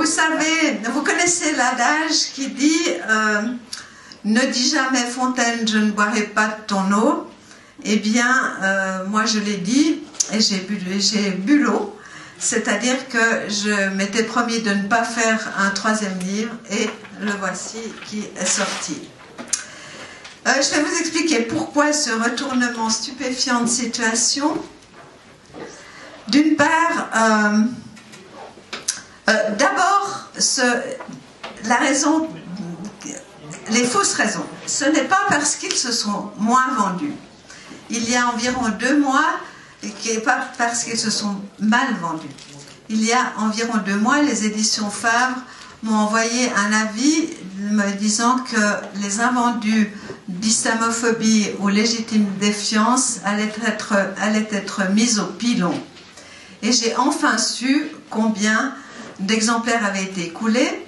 vous savez, vous connaissez l'adage qui dit ne dis jamais Fontaine, je ne boirai pas de ton eau. Eh bien, moi je l'ai dit et j'ai bu l'eau. C'est-à-dire que je m'étais promis de ne pas faire un troisième livre et le voici qui est sorti. Je vais vous expliquer pourquoi ce retournement stupéfiant de situation. D'une part, d'abord, la raison, les fausses raisons. Ce n'est pas parce qu'ils se sont moins vendus. Il y a environ 2 mois, et pas parce qu'ils se sont mal vendus. Il y a environ 2 mois, les éditions Favre m'ont envoyé un avis me disant que les invendus d'islamophobie ou légitime défiance allaient être mis au pilon. Et j'ai enfin su combien d'exemplaires avaient été écoulés,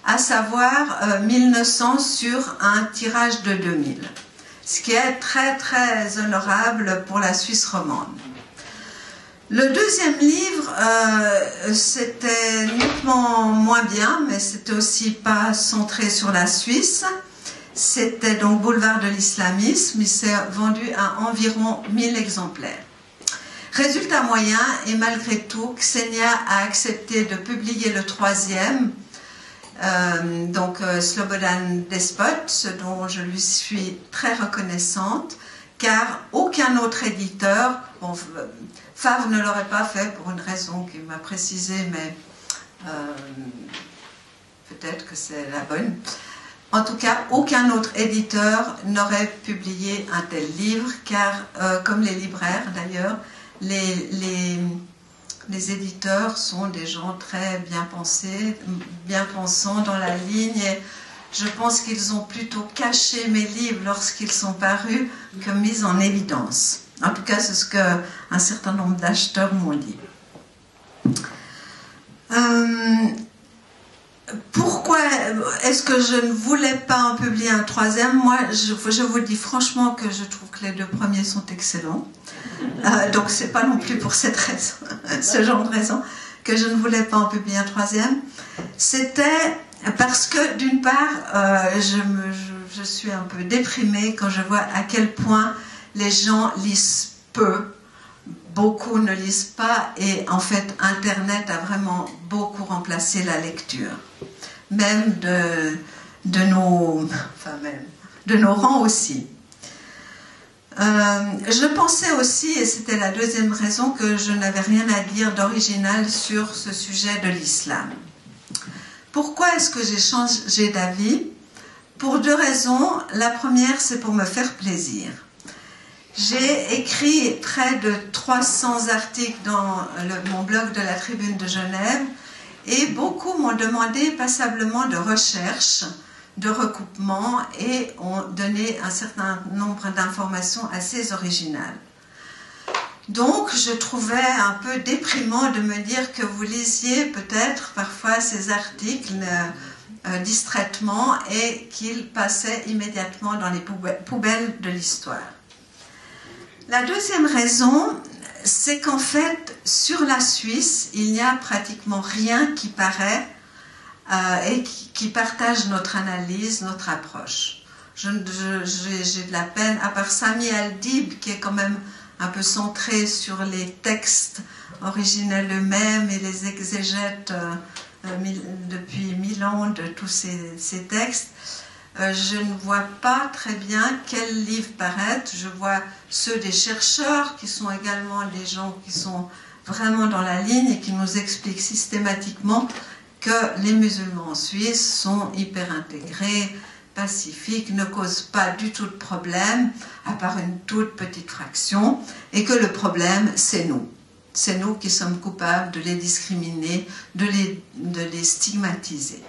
à savoir 1900 sur un tirage de 2000. Ce qui est très très honorable pour la Suisse romande. Le deuxième livre, c'était nettement moins bien, mais c'était aussi pas centré sur la Suisse. C'était donc Boulevard de l'islamisme, il s'est vendu à environ 1000 exemplaires. Résultat moyen, et malgré tout, Ksenia a accepté de publier le troisième, Slobodan Despot, ce dont je lui suis très reconnaissante, car aucun autre éditeur, bon, Favre ne l'aurait pas fait pour une raison qu'il m'a précisée, mais peut-être que c'est la bonne. En tout cas, aucun autre éditeur n'aurait publié un tel livre, car comme les libraires d'ailleurs, les éditeurs sont des gens très bien pensés, bien pensants dans la ligne, et je pense qu'ils ont plutôt caché mes livres lorsqu'ils sont parus que mis en évidence. En tout cas, c'est ce qu'un certain nombre d'acheteurs m'ont dit. Pourquoi est-ce que je ne voulais pas en publier un troisième? Moi, je vous dis franchement que je trouve que les 2 premiers sont excellents. Donc, c'est pas non plus pour cette raison, ce genre de raison, que je ne voulais pas en publier un troisième. C'était parce que, d'une part, je suis un peu déprimée quand je vois à quel point les gens lisent peu, beaucoup ne lisent pas, et en fait, Internet a vraiment beaucoup remplacé la lecture. Même de nos rangs aussi. Je pensais aussi, et c'était la deuxième raison, que je n'avais rien à dire d'original sur ce sujet de l'islam. Pourquoi est-ce que j'ai changé d'avis? Pour 2 raisons. La première, c'est pour me faire plaisir. J'ai écrit près de 300 articles dans mon blog de la Tribune de Genève, et beaucoup m'ont demandé passablement de recherche, de recoupement, et ont donné un certain nombre d'informations assez originales. Donc, je trouvais un peu déprimant de me dire que vous lisiez peut-être parfois ces articles distraitement et qu'ils passaient immédiatement dans les poubelles de l'histoire. La deuxième raison, c'est qu'en fait, sur la Suisse, il n'y a pratiquement rien qui paraît et qui partage notre analyse, notre approche. J'ai de la peine, à part Sami Aldib, qui est quand même un peu centré sur les textes originels eux-mêmes et les exégètes depuis 1000 ans de tous ces textes. Je ne vois pas très bien quels livres paraître. Je vois ceux des chercheurs qui sont également des gens qui sont vraiment dans la ligne et qui nous expliquent systématiquement que les musulmans en Suisse sont hyper intégrés, pacifiques, ne causent pas du tout de problème, à part une toute petite fraction, et que le problème, c'est nous. C'est nous qui sommes coupables de les discriminer, de les stigmatiser.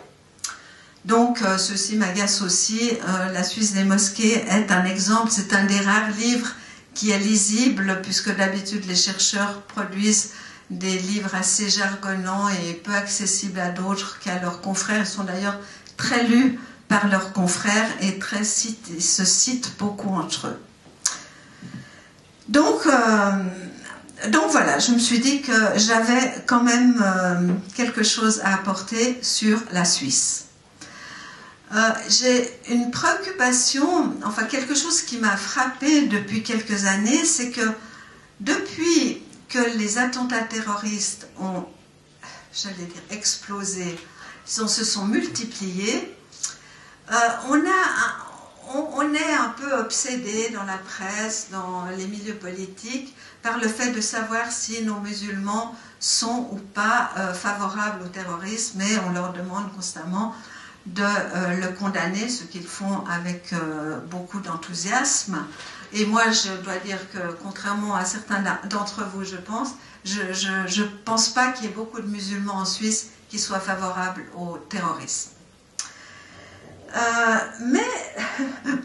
Donc, ceci m'agace aussi. La Suisse des mosquées est un exemple, c'est un des rares livres qui est lisible, puisque d'habitude les chercheurs produisent des livres assez jargonnants et peu accessibles à d'autres qu'à leurs confrères. Ils sont d'ailleurs très lus par leurs confrères et se citent beaucoup entre eux. Donc, Donc voilà, je me suis dit que j'avais quand même quelque chose à apporter sur la Suisse. J'ai une préoccupation, enfin quelque chose qui m'a frappée depuis quelques années, c'est que depuis que les attentats terroristes ont, j'allais dire, explosé, se sont multipliés, on est un peu obsédé dans la presse, dans les milieux politiques, par le fait de savoir si nos musulmans sont ou pas favorables au terrorisme, et on leur demande constamment de le condamner, ce qu'ils font avec beaucoup d'enthousiasme. Et moi, je dois dire que, contrairement à certains d'entre vous, je pense pas qu'il y ait beaucoup de musulmans en Suisse qui soient favorables au terrorisme. Mais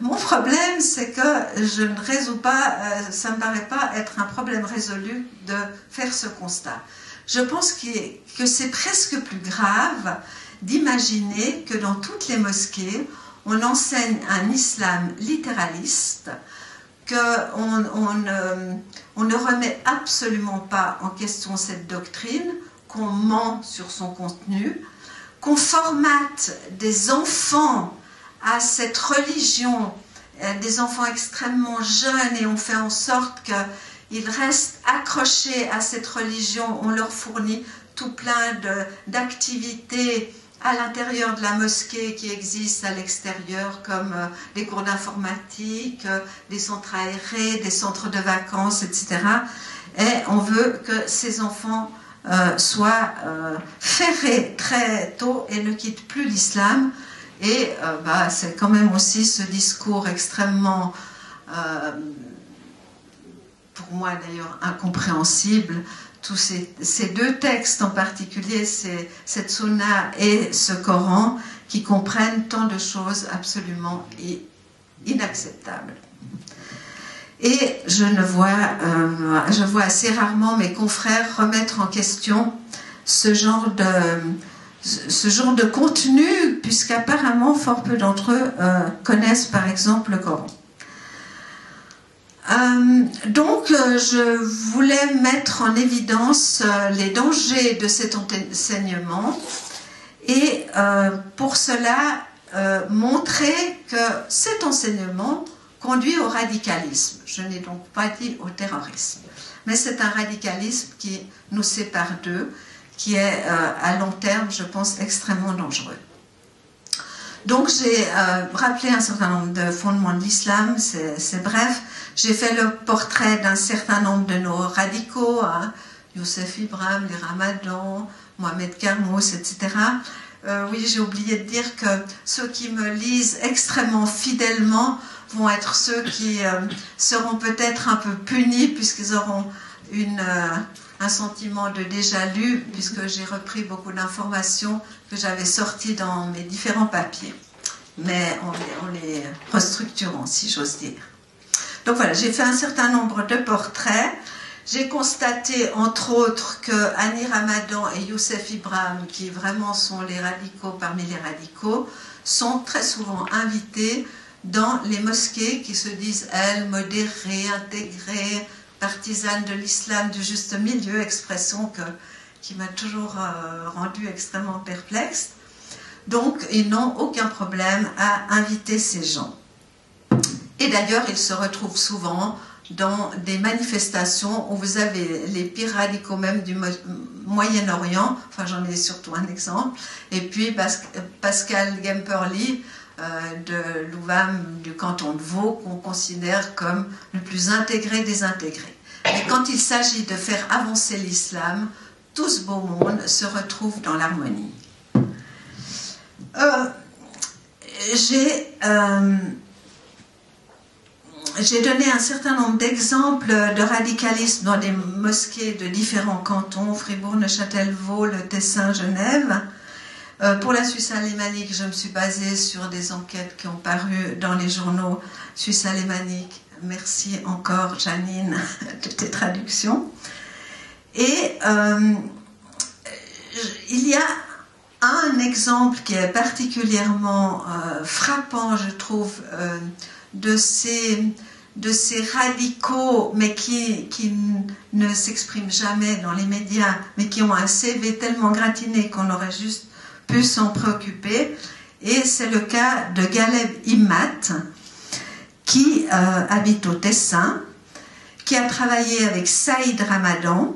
mon problème, c'est que je ne résous pas, ça ne me paraît pas être un problème résolu de faire ce constat. Je pense que c'est presque plus grave d'imaginer que dans toutes les mosquées, on enseigne un islam littéraliste, qu'on ne remet absolument pas en question cette doctrine, qu'on ment sur son contenu, qu'on formate des enfants à cette religion, des enfants extrêmement jeunes, et on fait en sorte qu'ils restent accrochés à cette religion. On leur fournit tout plein d'activités à l'intérieur de la mosquée qui existent à l'extérieur, comme des cours d'informatique, des centres aérés, des centres de vacances, etc. Et on veut que ces enfants soient ferrés très tôt et ne quittent plus l'islam. Et c'est quand même aussi ce discours extrêmement, pour moi d'ailleurs, incompréhensible. Tous ces deux textes en particulier, cette Sunna et ce Coran, qui comprennent tant de choses absolument inacceptables. Et je vois assez rarement mes confrères remettre en question ce genre de contenu, puisqu'apparemment fort peu d'entre eux connaissent par exemple le Coran. Donc je voulais mettre en évidence les dangers de cet enseignement et pour cela montrer que cet enseignement conduit au radicalisme. Je n'ai donc pas dit au terrorisme, mais c'est un radicalisme qui nous sépare d'eux, qui est à long terme, je pense, extrêmement dangereux. Donc j'ai rappelé un certain nombre de fondements de l'islam, c'est bref. J'ai fait le portrait d'un certain nombre de nos radicaux, hein, Youssef Ibrahim, les Ramadans, Mohamed Kermous, etc. Oui, j'ai oublié de dire que ceux qui me lisent extrêmement fidèlement vont être ceux qui seront peut-être un peu punis, puisqu'ils auront un sentiment de déjà-lu, puisque j'ai repris beaucoup d'informations que j'avais sorties dans mes différents papiers. Mais en les restructurant, si j'ose dire. Donc voilà, j'ai fait un certain nombre de portraits. J'ai constaté, entre autres, que Annie Ramadan et Youssef Ibrahim, qui vraiment sont les radicaux parmi les radicaux, sont très souvent invités dans les mosquées qui se disent, elles, modérées, intégrées, partisanes de l'islam du juste milieu, expression qui m'a toujours rendue extrêmement perplexe. Donc, ils n'ont aucun problème à inviter ces gens. Et d'ailleurs, ils se retrouvent souvent dans des manifestations où vous avez les pires radicaux même du Moyen-Orient, enfin j'en ai surtout un exemple, et puis Pascal Gemperli de l'UVAM du canton de Vaud, qu'on considère comme le plus intégré des intégrés. Mais quand il s'agit de faire avancer l'islam, tout ce beau monde se retrouve dans l'harmonie. J'ai donné un certain nombre d'exemples de radicalisme dans des mosquées de différents cantons, Fribourg, Neuchâtel, Vaud, le Tessin, Genève. Pour la Suisse alémanique, je me suis basée sur des enquêtes qui ont paru dans les journaux suisses alémaniques. Merci encore, Janine, de tes traductions. Et il y a un exemple qui est particulièrement frappant, je trouve, de ces de ces radicaux, mais qui ne s'expriment jamais dans les médias, mais qui ont un CV tellement gratiné qu'on aurait juste pu s'en préoccuper. Et c'est le cas de Galeb Immat, qui habite au Tessin, qui a travaillé avec Saïd Ramadan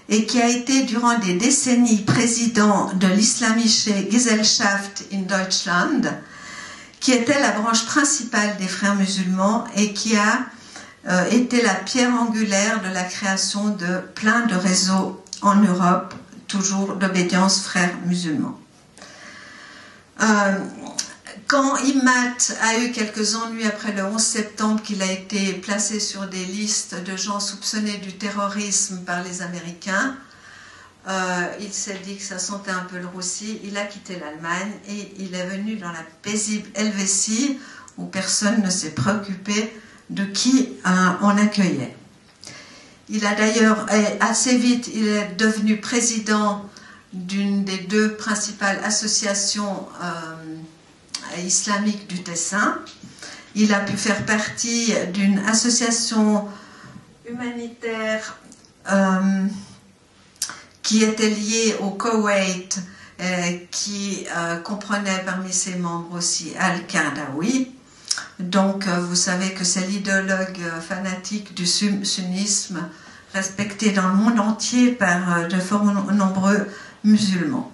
et qui a été durant des décennies président de l'Islamische Gesellschaft in Deutschland, qui était la branche principale des frères musulmans et qui a été la pierre angulaire de la création de plein de réseaux en Europe, toujours d'obédience frères musulmans. Quand Immat a eu quelques ennuis après le 11 septembre, qu'il a été placé sur des listes de gens soupçonnés du terrorisme par les Américains, il s'est dit que ça sentait un peu le roussi, il a quitté l'Allemagne et il est venu dans la paisible Helvétie où personne ne s'est préoccupé de qui on accueillait. Il a d'ailleurs, assez vite, il est devenu président d'une des deux principales associations islamiques du Tessin. Il a pu faire partie d'une association humanitaire qui était liée au Koweït, qui comprenait parmi ses membres aussi Al-Qaradawi. Donc vous savez que c'est l'idéologue fanatique du sunnisme, respecté dans le monde entier par de fort nombreux musulmans.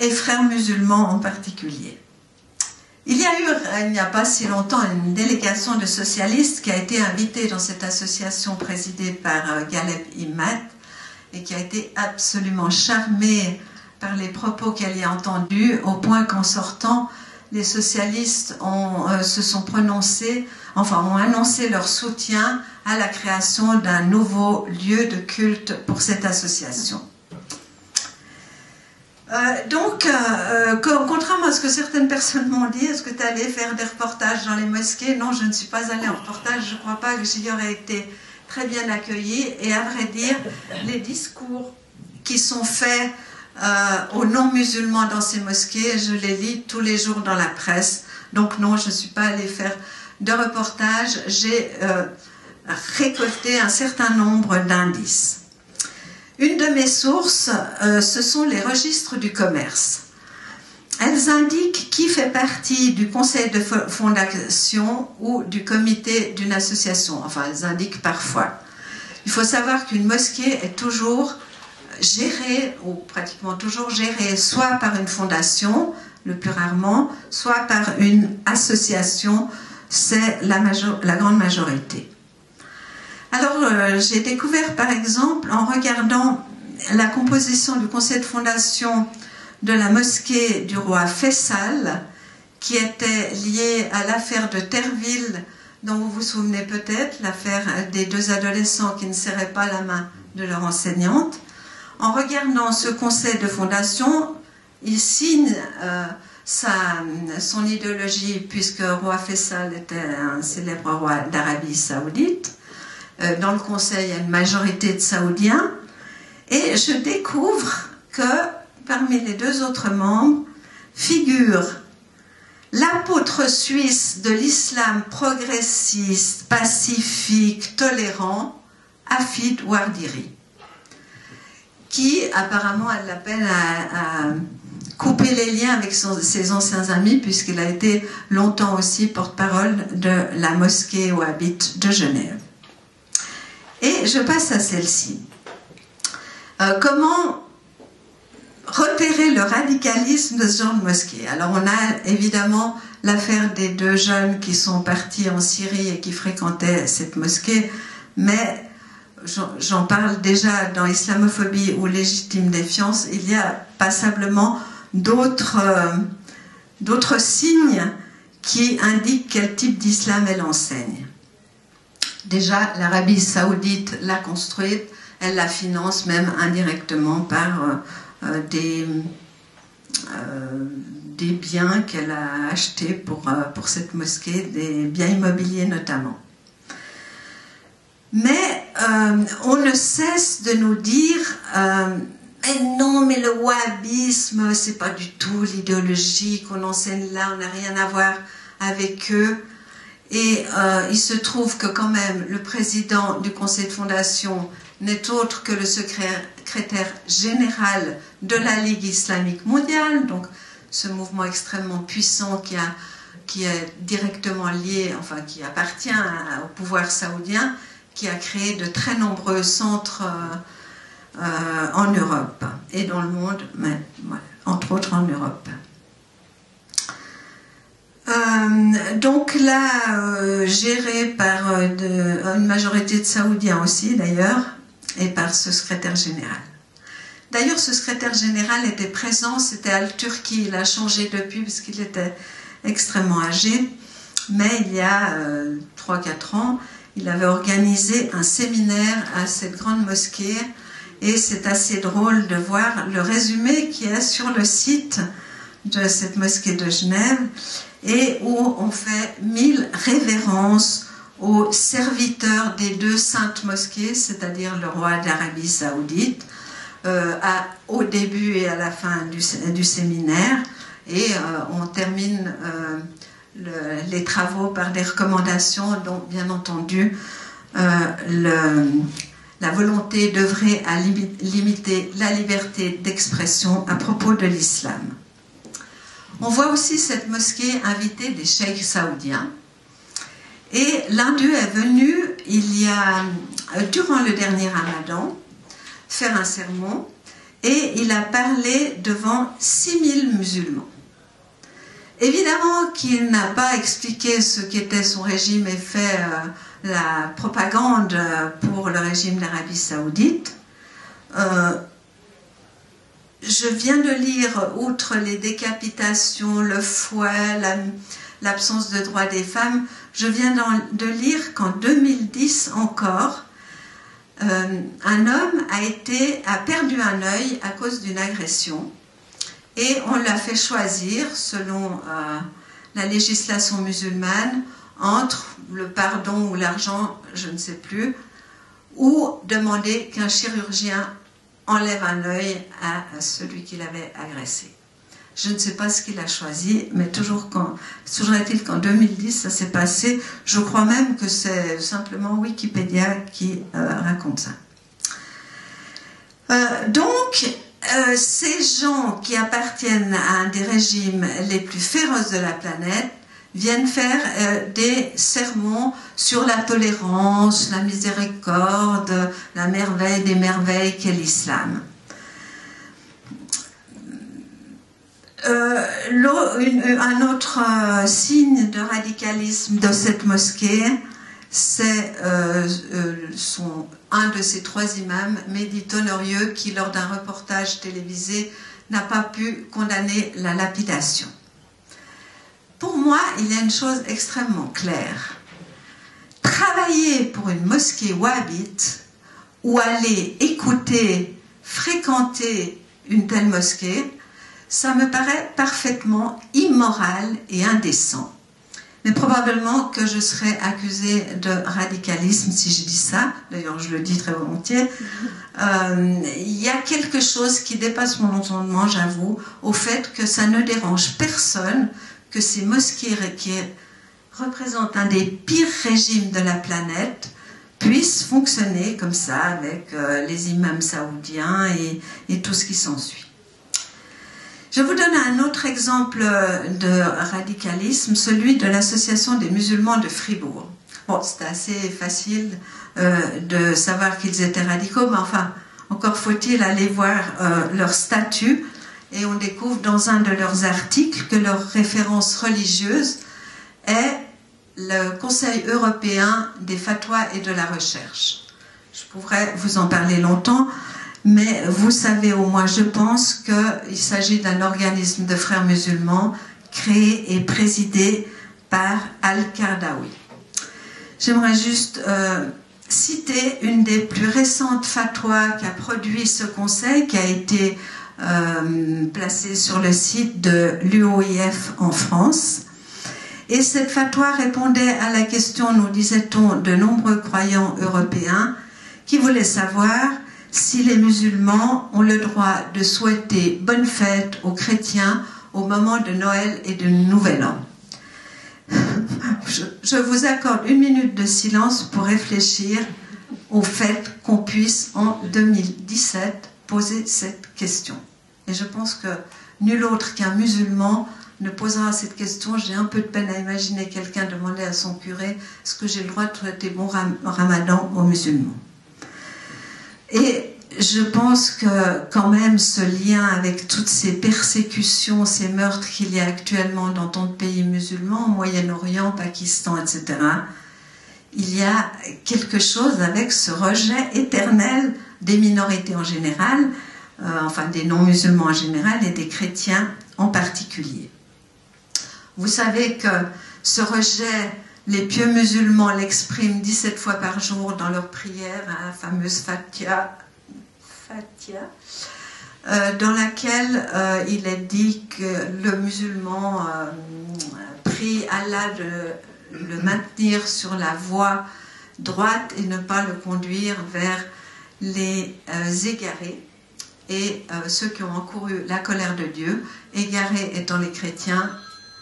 Et frères musulmans en particulier. Il y a eu, il n'y a pas si longtemps, une délégation de socialistes qui a été invitée dans cette association présidée par Galeb Immat et qui a été absolument charmée par les propos qu'elle y a entendus, au point qu'en sortant, les socialistes se sont prononcés, enfin ont annoncé leur soutien à la création d'un nouveau lieu de culte pour cette association. Contrairement à ce que certaines personnes m'ont dit, est-ce que tu allais faire des reportages dans les mosquées? Non, je ne suis pas allée en reportage, je ne crois pas que j'y aurais été très bien accueillie. Et à vrai dire, les discours qui sont faits aux non-musulmans dans ces mosquées, je les lis tous les jours dans la presse. Donc non, je ne suis pas allée faire de reportage, j'ai récolté un certain nombre d'indices. Une de mes sources, ce sont les registres du commerce. Elles indiquent qui fait partie du conseil de fondation ou du comité d'une association. Enfin, elles indiquent parfois. Il faut savoir qu'une mosquée est toujours gérée, ou pratiquement toujours gérée, soit par une fondation, le plus rarement, soit par une association, c'est la grande majorité. Alors, j'ai découvert, par exemple, en regardant la composition du conseil de fondation de la mosquée du roi Faisal, qui était liée à l'affaire de Terville, dont vous vous souvenez peut-être, l'affaire des deux adolescents qui ne serraient pas la main de leur enseignante. En regardant ce conseil de fondation, il signe son idéologie, puisque le roi Faisal était un célèbre roi d'Arabie Saoudite. Dans le conseil, il y a une majorité de Saoudiens. Et je découvre que parmi les deux autres membres figure l'apôtre suisse de l'islam progressiste, pacifique, tolérant, Hafid Ouardiri, qui apparemment a de la peine à couper les liens avec ses anciens amis, puisqu'il a été longtemps aussi porte-parole de la mosquée wahhabite de Genève. Et je passe à celle-ci. Comment repérer le radicalisme de ce genre de mosquée? Alors on a évidemment l'affaire des deux jeunes qui sont partis en Syrie et qui fréquentaient cette mosquée, mais j'en parle déjà dans Islamophobie ou Légitime défiance, il y a passablement d'autres signes qui indiquent quel type d'islam elle enseigne. Déjà, l'Arabie Saoudite l'a construite, elle la finance même indirectement par des biens qu'elle a achetés pour cette mosquée, des biens immobiliers notamment. Mais on ne cesse de nous dire mais non, mais le wahhabisme, c'est pas du tout l'idéologie qu'on enseigne là, on n'a rien à voir avec eux. Et il se trouve que quand même le président du conseil de fondation n'est autre que le secrétaire général de la Ligue islamique mondiale, donc ce mouvement extrêmement puissant qui est directement lié, enfin qui appartient au pouvoir saoudien, qui a créé de très nombreux centres en Europe et dans le monde, mais voilà, entre autres en Europe. Donc là, géré par une majorité de Saoudiens aussi d'ailleurs, et par ce secrétaire général. D'ailleurs, ce secrétaire général était présent, c'était Al-Turki, il a changé depuis parce qu'il était extrêmement âgé, mais il y a 3-4 ans, il avait organisé un séminaire à cette grande mosquée, et c'est assez drôle de voir le résumé qui est sur le site de cette mosquée de Genève, et où on fait 1000 révérences aux serviteurs des 2 saintes mosquées, c'est-à-dire le roi d'Arabie Saoudite, au début et à la fin du séminaire, et on termine les travaux par des recommandations, donc bien entendu la volonté d'œuvrer à limiter la liberté d'expression à propos de l'islam. On voit aussi cette mosquée inviter des cheikh saoudiens. Et l'un d'eux est venu, durant le dernier Ramadan, faire un sermon, et il a parlé devant 6000 musulmans. Évidemment qu'il n'a pas expliqué ce qu'était son régime et fait la propagande pour le régime d'Arabie Saoudite. Je viens de lire, outre les décapitations, le fouet, l'absence de droits des femmes, je viens de lire qu'en 2010 encore, un homme a perdu un œil à cause d'une agression, et on l'a fait choisir, selon la législation musulmane, entre le pardon ou l'argent, je ne sais plus, ou demander qu'un chirurgien enlève un œil à celui qui l'avait agressé. Je ne sais pas ce qu'il a choisi, mais toujours est-il qu'en 2010, ça s'est passé. Je crois même que c'est simplement Wikipédia qui raconte ça. Ces gens qui appartiennent à un des régimes les plus féroces de la planète viennent faire des sermons sur la tolérance, la miséricorde, la merveille des merveilles qu'est l'islam. Un autre signe de radicalisme de cette mosquée, c'est un de ces 3 imams, Mehdi Tonorieux, qui lors d'un reportage télévisé n'a pas pu condamner la lapidation. Pour moi, il y a une chose extrêmement claire. Travailler pour une mosquée wahhabite ou aller écouter, fréquenter une telle mosquée, ça me paraît parfaitement immoral et indécent. Mais probablement que je serais accusée de radicalisme si je dis ça. D'ailleurs, je le dis très volontiers. Il y a quelque chose qui dépasse mon entendement, j'avoue, au fait que ça ne dérange personne que ces mosquées qui représentent un des pires régimes de la planète puissent fonctionner comme ça avec les imams saoudiens et tout ce qui s'ensuit. Je vous donne un autre exemple de radicalisme, celui de l'Association des musulmans de Fribourg. Bon, c'est assez facile de savoir qu'ils étaient radicaux, mais enfin, encore faut-il aller voir leur statut, et on découvre dans un de leurs articles que leur référence religieuse est le Conseil européen des fatwas et de la recherche. Je pourrais vous en parler longtemps, mais vous savez au moins, je pense, qu'il s'agit d'un organisme de frères musulmans créé et présidé par Al-Qaradawi. J'aimerais juste citer une des plus récentes fatwas qu'a produit ce conseil, qui a été placée sur le site de l'UOIF en France. Et cette fatwa répondait à la question, nous disait-on, de nombreux croyants européens qui voulaient savoir si les musulmans ont le droit de souhaiter bonne fête aux chrétiens au moment de Noël et de Nouvel An. je vous accorde 1 minute de silence pour réfléchir au fait qu'on puisse, en 2017, poser cette question. Et je pense que nul autre qu'un musulman ne posera cette question. J'ai un peu de peine à imaginer quelqu'un demander à son curé « Est-ce que j'ai le droit de souhaiter bon ramadan aux musulmans ?» Et je pense que quand même ce lien avec toutes ces persécutions, ces meurtres qu'il y a actuellement dans tant de pays musulmans, Moyen-Orient, Pakistan, etc., il y a quelque chose avec ce rejet éternel des minorités en général, enfin des non-musulmans en général et des chrétiens en particulier. Vous savez que ce rejet, les pieux musulmans l'expriment 17 fois par jour dans leur prière, la fameuse Fatiha, dans laquelle il est dit que le musulman prie Allah de le maintenir sur la voie droite et ne pas le conduire vers les égarés et ceux qui ont encouru la colère de Dieu, égarés étant les chrétiens,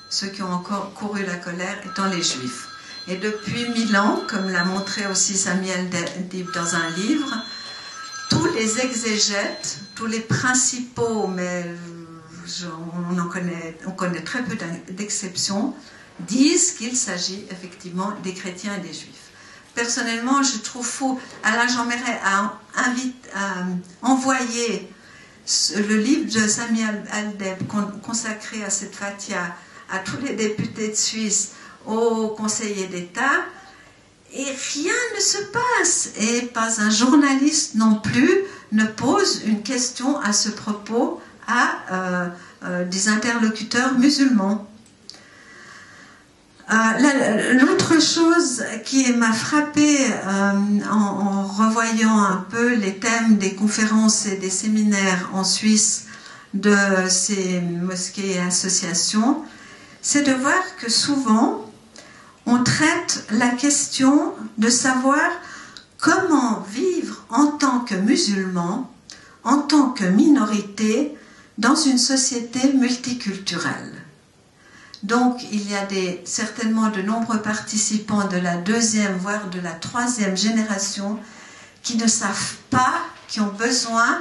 ceux qui ont encore couru la colère étant les juifs. Et depuis 1000 ans, comme l'a montré aussi Samuel Dib dans un livre, tous les exégètes, tous les principaux, mais on connaît très peu d'exceptions, disent qu'il s'agit effectivement des chrétiens et des juifs. Personnellement, je trouve faux. Alain Jean Marais a envoyé le livre de Samuel Aldeb consacré à cette Fatiha à tous les députés de Suisse, aux conseillers d'État, et rien ne se passe. Et pas un journaliste non plus ne pose une question à ce propos à des interlocuteurs musulmans. L'autre chose qui m'a frappée en revoyant un peu les thèmes des conférences et des séminaires en Suisse de ces mosquées et associations, c'est de voir que souvent on traite la question de savoir comment vivre en tant que musulman, en tant que minorité, dans une société multiculturelle. Donc, il y a certainement de nombreux participants de la 2e, voire de la 3e génération qui ne savent pas, qui ont besoin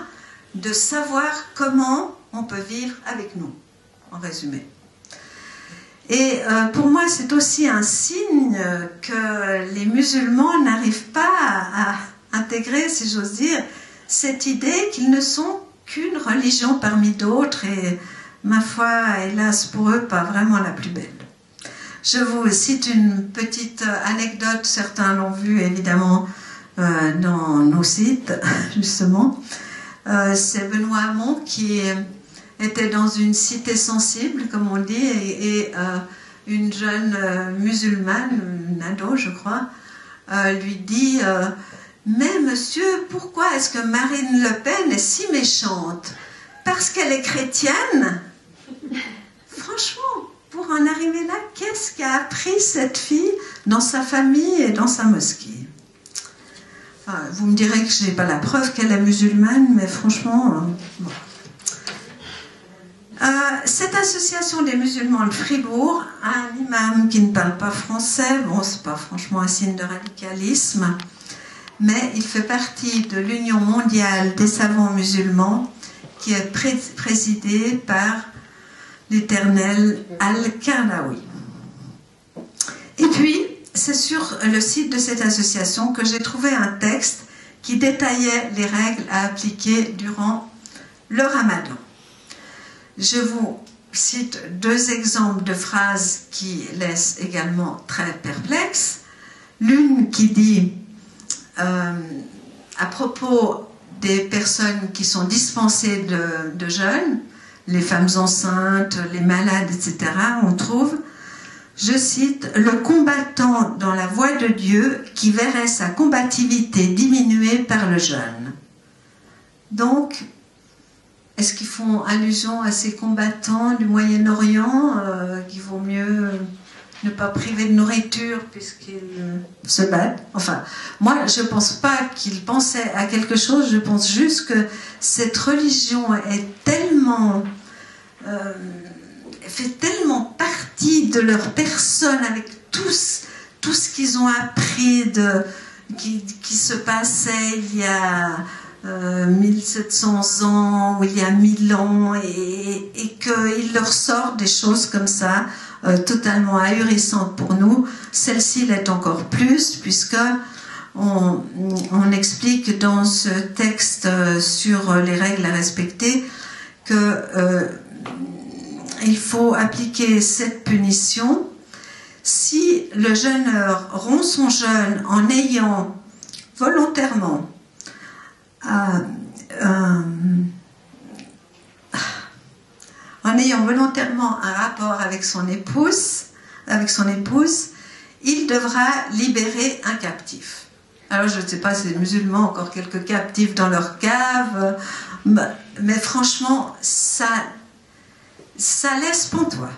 de savoir comment on peut vivre avec nous, en résumé. Et pour moi, c'est aussi un signe que les musulmans n'arrivent pas à intégrer, si j'ose dire, cette idée qu'ils ne sont qu'une religion parmi d'autres et, ma foi, hélas pour eux, pas vraiment la plus belle. Je vous cite une petite anecdote, certains l'ont vu évidemment dans nos sites, justement. C'est Benoît Hamon qui était dans une cité sensible, comme on dit, et une jeune musulmane, une ado je crois, lui dit « Mais monsieur, pourquoi est-ce que Marine Le Pen est si méchante? Parce qu'elle est chrétienne ?» Franchement, pour en arriver là, qu'est-ce qu'a appris cette fille dans sa famille et dans sa mosquée? Enfin, vous me direz que je n'ai pas la preuve qu'elle est musulmane, mais franchement... bon. Cette association des musulmans de Fribourg a un imam qui ne parle pas français. Bon, c'est pas franchement un signe de radicalisme, mais il fait partie de l'Union mondiale des savants musulmans qui est présidée par l'éternel Al-Karnaoui. Et puis, c'est sur le site de cette association que j'ai trouvé un texte qui détaillait les règles à appliquer durant le ramadan. Je vous cite 2 exemples de phrases qui laissent également très perplexes. L'une qui dit, à propos des personnes qui sont dispensées de jeûne, les femmes enceintes, les malades, etc., on trouve, je cite, « le combattant dans la voie de Dieu qui verrait sa combativité diminuée par le jeûne ». Donc, est-ce qu'ils font allusion à ces combattants du Moyen-Orient qu'il vaut mieux ne pas priver de nourriture puisqu'ils se battent? Enfin, moi, je ne pense pas qu'ils pensaient à quelque chose, je pense juste que cette religion est tellement... fait tellement partie de leur personne avec tous tout ce qu'ils ont appris qui se passait il y a 1700 ans ou il y a 1000 ans et qu'il leur sort des choses comme ça totalement ahurissantes pour nous. Celle-ci l'est encore plus puisque on explique dans ce texte sur les règles à respecter que il faut appliquer cette punition si le jeûneur rompt son jeûne en ayant volontairement un rapport avec son épouse, il devra libérer un captif. Alors je ne sais pas si les musulmans ont encore quelques captifs dans leur cave, mais franchement, ça laisse pantois.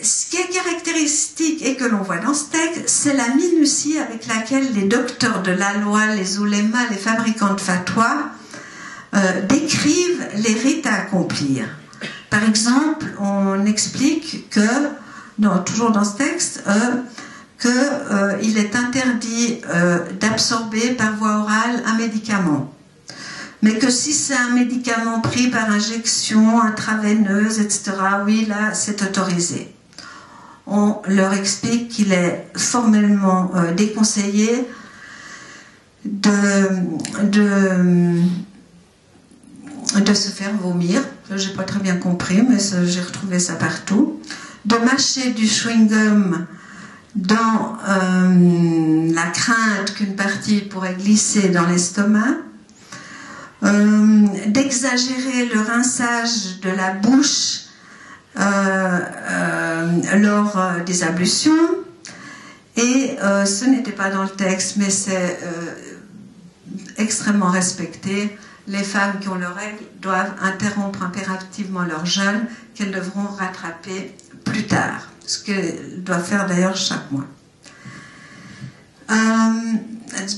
Ce qui est caractéristique et que l'on voit dans ce texte, c'est la minutie avec laquelle les docteurs de la loi, les oulémas, les fabricants de fatwa décrivent les rites à accomplir. Par exemple, on explique que, toujours dans ce texte, qu'il est interdit d'absorber par voie orale un médicament. Mais que si c'est un médicament pris par injection intraveineuse, etc., oui, là, c'est autorisé. On leur explique qu'il est formellement déconseillé de se faire vomir. Je n'ai pas très bien compris, mais j'ai retrouvé ça partout. De mâcher du chewing-gum dans la crainte qu'une partie pourrait glisser dans l'estomac. D'exagérer le rinçage de la bouche lors des ablutions. Et ce n'était pas dans le texte, mais c'est extrêmement respecté. Les femmes qui ont leurs règles doivent interrompre impérativement leur jeûne, qu'elles devront rattraper plus tard, ce qu'elles doivent faire d'ailleurs chaque mois.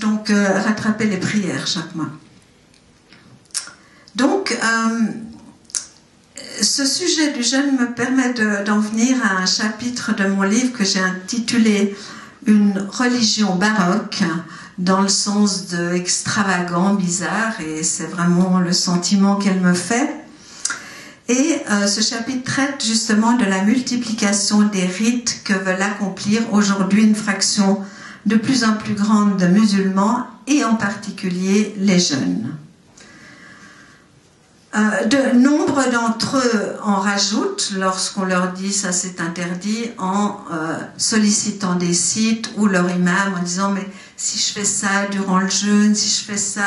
Donc rattraper les prières chaque mois. Donc, ce sujet du jeûne me permet d'en venir à un chapitre de mon livre que j'ai intitulé « Une religion baroque », dans le sens de extravagant, bizarre, et c'est vraiment le sentiment qu'elle me fait. Et ce chapitre traite justement de la multiplication des rites que veulent accomplir aujourd'hui une fraction de plus en plus grande de musulmans, et en particulier les jeunes. De nombre d'entre eux en rajoutent lorsqu'on leur dit ça c'est interdit, en sollicitant des sites ou leur imam en disant mais si je fais ça durant le jeûne, si je fais ça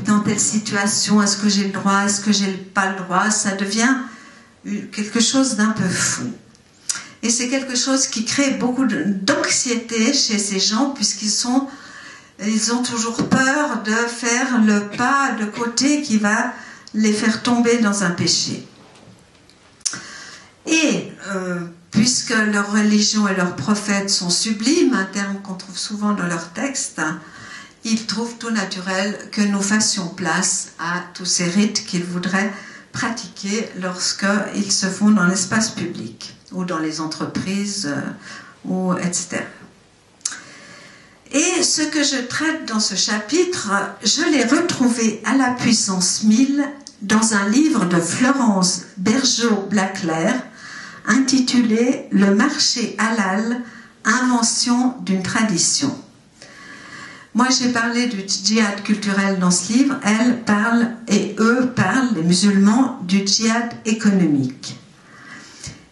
dans telle situation, est-ce que j'ai le droit, est-ce que j'ai pas le droit, ça devient quelque chose d'un peu fou. Et c'est quelque chose qui crée beaucoup d'anxiété chez ces gens puisqu'ils ont toujours peur de faire le pas de côté qui va les faire tomber dans un péché. Et puisque leur religion et leurs prophètes sont sublimes, un terme qu'on trouve souvent dans leurs textes, ils trouvent tout naturel que nous fassions place à tous ces rites qu'ils voudraient pratiquer lorsqu'ils se font dans l'espace public ou dans les entreprises, etc. Et ce que je traite dans ce chapitre, je l'ai retrouvé à la puissance 1000 dans un livre de Florence Bergeau-Blaclair intitulé « Le marché halal, invention d'une tradition ». Moi, j'ai parlé du djihad culturel dans ce livre. Elle parle, et eux parlent, les musulmans, du djihad économique.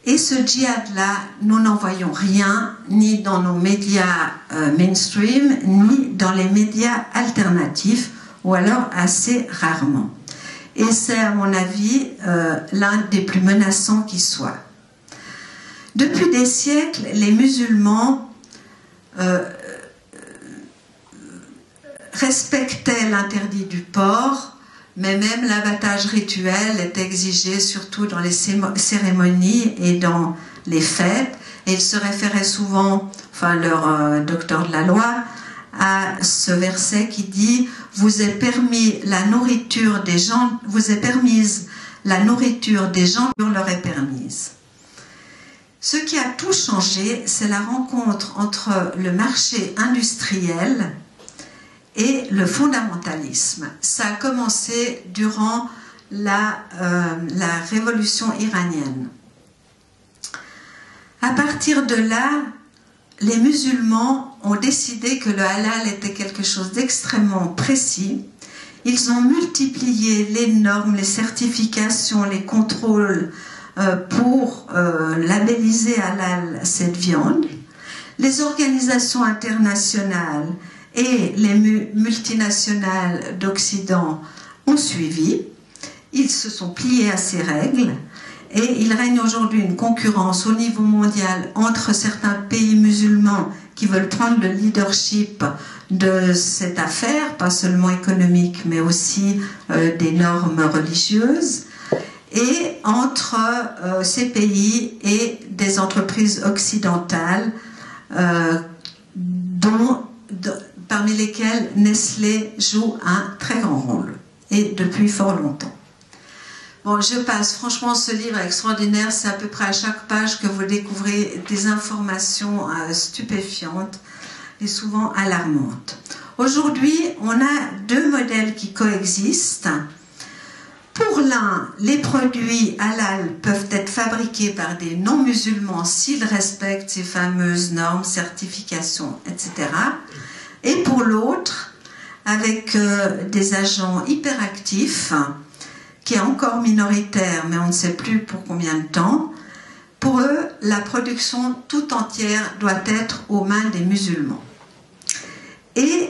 Et ce djihad-là, nous n'en voyons rien, ni dans nos médias mainstream, ni dans les médias alternatifs, ou alors assez rarement. Et c'est, à mon avis, l'un des plus menaçants qui soit. Depuis des siècles, les musulmans respectaient l'interdit du porc, mais même l'abattage rituel est exigé surtout dans les cérémonies et dans les fêtes. Et ils se référaient souvent, enfin leur docteur de la loi, à ce verset qui dit « Vous est permis la nourriture des gens, vous est permise la nourriture des gens qui leur est permise ». Ce qui a tout changé, c'est la rencontre entre le marché industriel et le fondamentalisme. Ça a commencé durant la révolution iranienne. À partir de là, les musulmans ont décidé que le halal était quelque chose d'extrêmement précis. Ils ont multiplié les normes, les certifications, les contrôles pour labelliser halal cette viande. Les organisations internationales et les multinationales d'Occident ont suivi. Ils se sont pliés à ces règles et il règne aujourd'hui une concurrence au niveau mondial entre certains pays musulmans qui veulent prendre le leadership de cette affaire, pas seulement économique mais aussi des normes religieuses, et entre ces pays et des entreprises occidentales parmi lesquelles Nestlé joue un très grand rôle, et depuis fort longtemps. Bon, je passe. Franchement, ce livre est extraordinaire. C'est à peu près à chaque page que vous découvrez des informations stupéfiantes et souvent alarmantes. Aujourd'hui, on a deux modèles qui coexistent. Pour l'un, les produits halal peuvent être fabriqués par des non-musulmans s'ils respectent ces fameuses normes, certifications, etc. Et pour l'autre, avec des agents hyperactifs, qui est encore minoritaire, mais on ne sait plus pour combien de temps, pour eux, la production tout entière doit être aux mains des musulmans. Et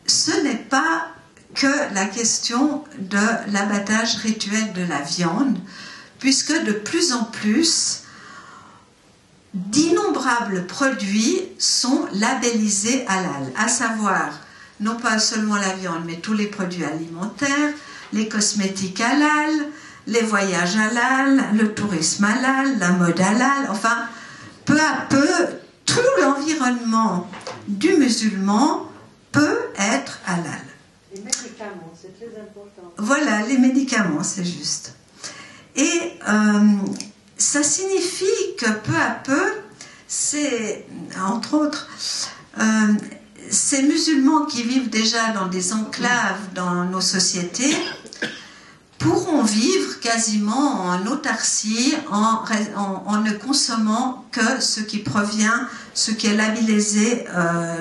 ce n'est pas que la question de l'abattage rituel de la viande, puisque de plus en plus, d'innombrables produits sont labellisés halal, à savoir, non pas seulement la viande, mais tous les produits alimentaires, les cosmétiques halal, les voyages halal, le tourisme halal, la mode halal, enfin, peu à peu, tout l'environnement du musulman peut être halal. Les médicaments, c'est très important. Voilà, les médicaments, c'est juste. Et ça signifie que peu à peu, c'est, entre autres, ces musulmans qui vivent déjà dans des enclaves dans nos sociétés pourront vivre quasiment en autarcie en ne consommant que ce qui provient, ce qui est labellisé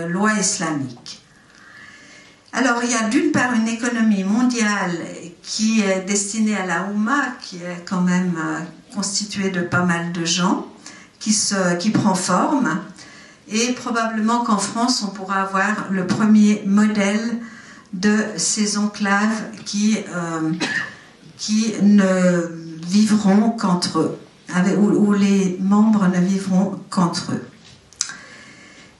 loi islamique. Alors il y a d'une part une économie mondiale qui est destinée à la Oumma, qui est quand même constituée de pas mal de gens, qui prend forme. Et probablement qu'en France, on pourra avoir le premier modèle de ces enclaves qui ne vivront qu'entre eux, où les membres ne vivront qu'entre eux.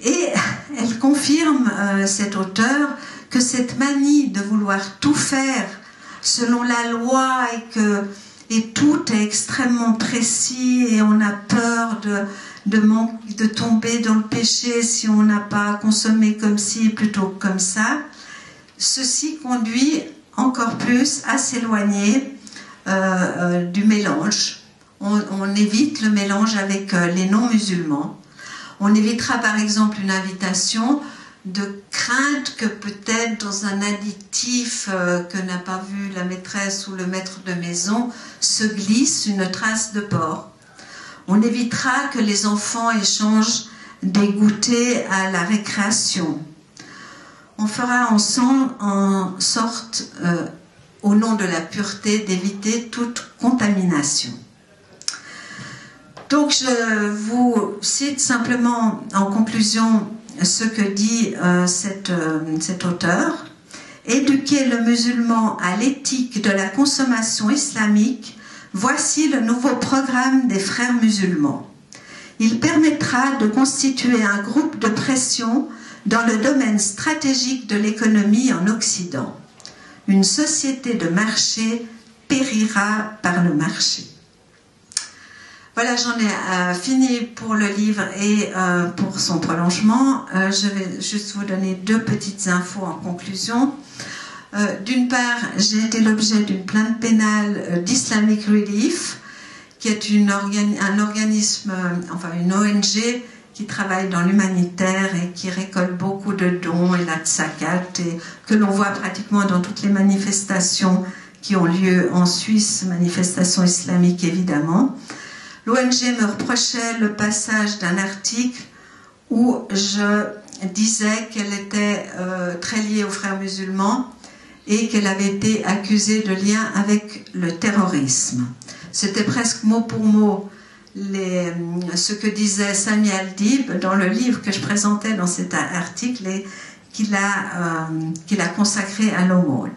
Et elle confirme, cet auteur, que cette manie de vouloir tout faire selon la loi et tout est extrêmement précis et on a peur de tomber dans le péché si on n'a pas consommé comme ci plutôt que comme ça, ceci conduit encore plus à s'éloigner du mélange. On évite le mélange avec les non-musulmans. On évitera par exemple une invitation de crainte que peut-être dans un additif que n'a pas vu la maîtresse ou le maître de maison se glisse une trace de porc. On évitera que les enfants échangent des goûters à la récréation. On fera en sorte, au nom de la pureté, d'éviter toute contamination. Donc je vous cite simplement en conclusion ce que dit cet auteur. Éduquer le musulman à l'éthique de la consommation islamique, voici le nouveau programme des frères musulmans. Il permettra de constituer un groupe de pression dans le domaine stratégique de l'économie en Occident. Une société de marché périra par le marché. Voilà, j'en ai fini pour le livre et pour son prolongement. Je vais juste vous donner deux petites infos en conclusion. D'une part, j'ai été l'objet d'une plainte pénale d'Islamic Relief qui est un organisme, enfin une ONG qui travaille dans l'humanitaire et qui récolte beaucoup de dons et la tzakat, et que l'on voit pratiquement dans toutes les manifestations qui ont lieu en Suisse, manifestations islamiques évidemment. L'ONG me reprochait le passage d'un article où je disais qu'elle était très liée aux frères musulmans et qu'elle avait été accusée de lien avec le terrorisme. C'était presque mot pour mot ce que disait Sami Al-Dib dans le livre que je présentais dans cet article et qu'il a consacré à l'aumône.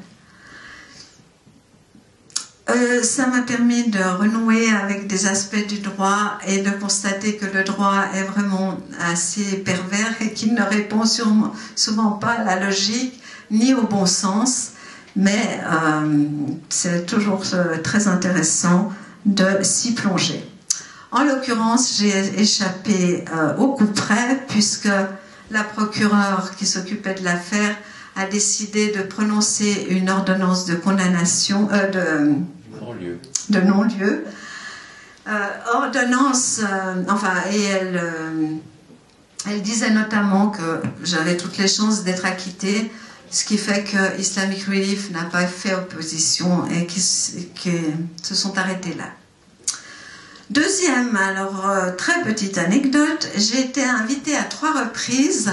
Ça m'a permis de renouer avec des aspects du droit et de constater que le droit est vraiment assez pervers et qu'il ne répond souvent pas à la logique ni au bon sens, mais c'est toujours très intéressant de s'y plonger. En l'occurrence, j'ai échappé au coup près puisque la procureure qui s'occupait de l'affaire a décidé de prononcer une ordonnance de condamnation de non-lieu. Ordonnance, et elle disait notamment que j'avais toutes les chances d'être acquittée, ce qui fait que Islamic Relief n'a pas fait opposition et qui se sont arrêtés là. Deuxième, très petite anecdote, j'ai été invitée à 3 reprises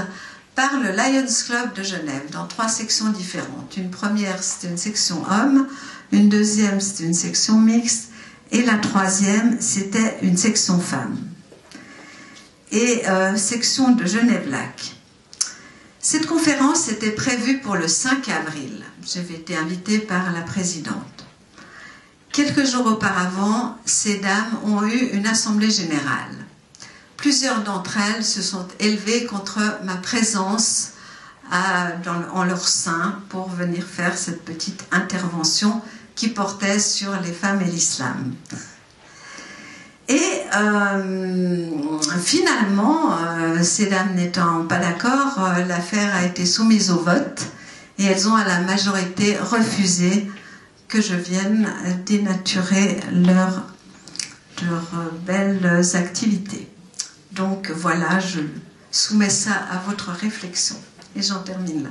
par le Lions Club de Genève, dans 3 sections différentes. Une première, c'était une section hommes, une deuxième, c'était une section mixte, et la troisième, c'était une section femmes. Et section de Genève-Lac. Cette conférence était prévue pour le 5 avril. J'avais été invitée par la présidente. Quelques jours auparavant, ces dames ont eu une assemblée générale. Plusieurs d'entre elles se sont élevées contre ma présence en leur sein pour venir faire cette petite intervention qui portait sur les femmes et l'islam. Et finalement, ces dames n'étant pas d'accord, l'affaire a été soumise au vote et elles ont à la majorité refusé que je vienne dénaturer leurs belles activités. Donc voilà, je soumets ça à votre réflexion. Et j'en termine là.